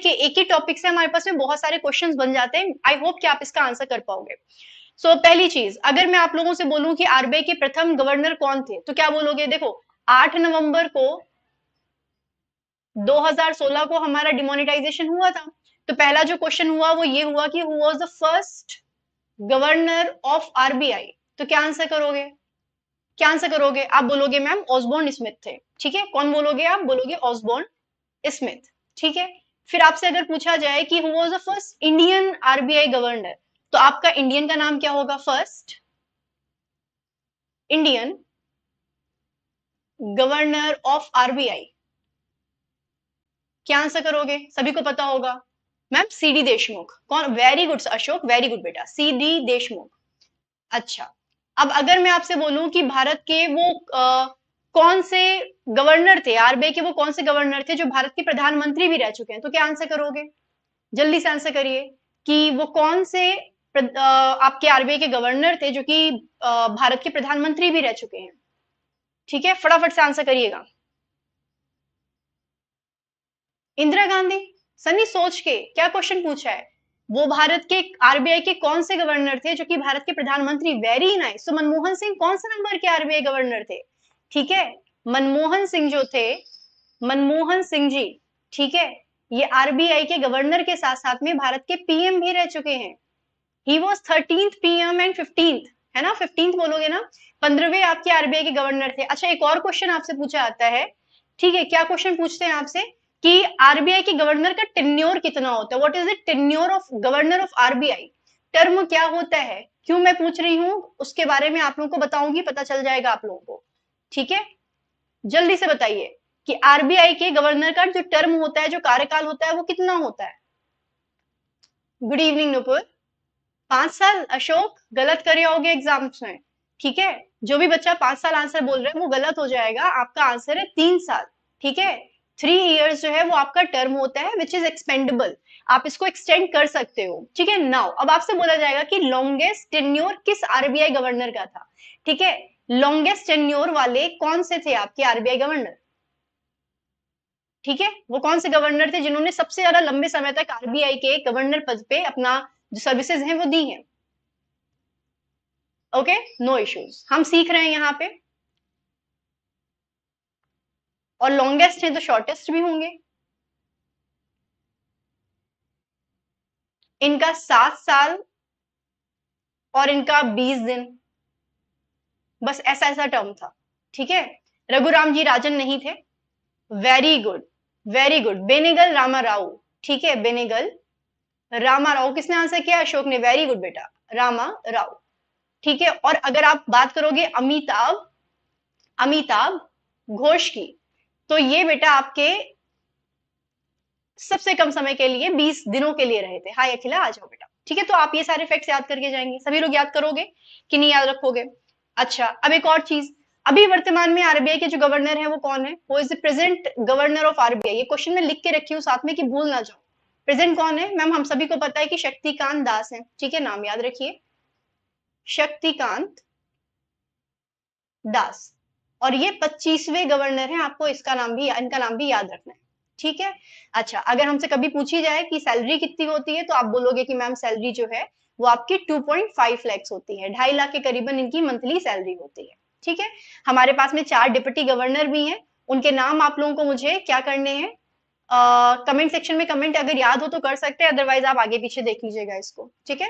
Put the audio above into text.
के एक ही टॉपिक से हमारे पास में बहुत सारे क्वेश्चंस बन जाते हैं। आई होप कि आप इसका आंसर कर पाओगे। सो पहली चीज, अगर मैं आप लोगों से बोलूं कि आरबीआई के प्रथम गवर्नर कौन थे, तो क्या बोलोगे? देखो, 8 नवंबर को 2016 को हमारा डिमोनेटाइजेशन हुआ था। तो पहला जो क्वेश्चन हुआ वो ये हुआ कि who was the first governor of RBI. तो क्या आंसर करोगे? क्या आंसर करोगे? आप बोलोगे मैम ऑसबोर्न स्मिथ थे। ठीक है, कौन बोलोगे? आप बोलोगे ऑसबोर्न स्मिथ। ठीक है, फिर आपसे अगर पूछा जाए कि who was the first Indian RBI governor, तो आपका इंडियन का नाम क्या होगा? First Indian governor of RBI. क्या आंसर करोगे? सभी को पता होगा मैम, सीडी देशमुख। कौन? Very good Ashok, very good बेटा, सीडी देशमुख। अच्छा, अब अगर मैं आपसे बोलूं कि भारत के वो कौन से गवर्नर थे, आरबीआई के वो कौन से गवर्नर थे जो भारत के प्रधानमंत्री भी रह चुके हैं, तो क्या आंसर करोगे? जल्दी से आंसर करिए कि वो कौन से आपके आरबीआई के गवर्नर थे जो कि भारत के प्रधानमंत्री भी रह चुके हैं। ठीक है, फटाफट से आंसर करिएगा। इंदिरा गांधी। सनी सोच के, क्या क्वेश्चन पूछा है? वो भारत के आरबीआई के कौन से गवर्नर थे जो कि भारत के प्रधानमंत्री? Very nice. तो मनमोहन सिंह कौन से नंबर के आरबीआई गवर्नर थे? ठीक है, मनमोहन सिंह जो थे, मनमोहन सिंह जी, ठीक है, ये आरबीआई के गवर्नर के साथ साथ में भारत के पीएम भी रह चुके हैं। He was 13th PM and 15th, है ना, 15th बोलोगे ना, 15वें आपके आरबीआई के गवर्नर थे। अच्छा, एक और क्वेश्चन आपसे पूछा जाता है। ठीक है, क्या क्वेश्चन पूछते हैं आपसे कि आरबीआई के गवर्नर का टेन्योर कितना होता है? What is the tenure of governor of RBI? Term क्या होता है? क्यों मैं पूछ रही हूं उसके बारे में आप लोगों को बताऊंगी, पता चल जाएगा आप लोगों को। ठीक है, जल्दी से बताइए कि आरबीआई के गवर्नर का जो टर्म होता है, जो कार्यकाल होता है, वो कितना होता है? Good evening Nupur. 5 साल। अशोक, गलत करे होगे एग्जाम्स में। ठीक है, जो भी बच्चा 5 साल आंसर बोल रहा है वो गलत हो जाएगा। आपका आंसर है 3 साल। ठीक है, 3 years जो है वो आपका टर्म होता है, विच इज एक्सपेंडेबल। आप इसको एक्सटेंड कर सकते हो। ठीक है, नाउ अब आपसे बोला जाएगा कि लॉन्गेस्ट टेन्योर किस आरबीआई गवर्नर का था। ठीक है, लॉन्गेस्ट टेन्योर वाले कौन से थे आपके आरबीआई गवर्नर? ठीक है, वो कौन से गवर्नर थे जिन्होंने सबसे ज्यादा लंबे समय तक आरबीआई के गवर्नर पद पे अपना जो सर्विसेज हैं वो दी हैं? ओके, नो इश्यूज, हम सीख रहे हैं यहाँ पे। और लॉन्गेस्ट है तो शॉर्टेस्ट भी होंगे। इनका 7 साल और इनका 20 दिन, बस ऐसा ऐसा टर्म था। ठीक है, रघुराम जी राजन नहीं थे। Very good, very good, Benegal Rama Rao. ठीक है, बेनेगल रामा राव। किसने आंसर किया? अशोक ने। वेरी गुड बेटा, रामा राव। ठीक है, और अगर आप बात करोगे अमिताभ अमिताभ घोष की, तो ये बेटा आपके सबसे कम समय के लिए 20 दिनों के लिए रहे थे। हाय अखिला, आ जाओ बेटा। ठीक है, तो आप ये सारे फैक्ट्स याद करके जाएंगे। सभी लोग याद करोगे कि नहीं याद रखोगे? अच्छा, अब एक और चीज, अभी वर्तमान में आरबीआई के जो गवर्नर है वो कौन है? वो is the present governor of RBI. ये क्वेश्चन में लिख के रखी हूँ साथ में कि भूल ना जाओ। प्रेजेंट कौन है मैम? हम सभी को पता है कि शक्तिकांत दास है। ठीक है, नाम याद रखिए, शक्तिकांत दास। और ये 25वें गवर्नर है, आपको इसका नाम भी, इनका नाम भी याद रखना है। ठीक है, अच्छा, अगर हमसे कभी पूछी जाए कि सैलरी कितनी होती है, तो आप बोलोगे कि मैम सैलरी जो है वो आपकी 2.5 लाख होती है। 2.5 लाख के करीबन इनकी मंथली सैलरी होती है। ठीक है, हमारे पास में 4 डिप्टी गवर्नर भी हैं। उनके नाम आप लोगों को मुझे क्या करने हैं, कमेंट सेक्शन में कमेंट अगर याद हो तो कर सकते हैं, अदरवाइज आप आगे पीछे देख लीजिएगा इसको। ठीक है,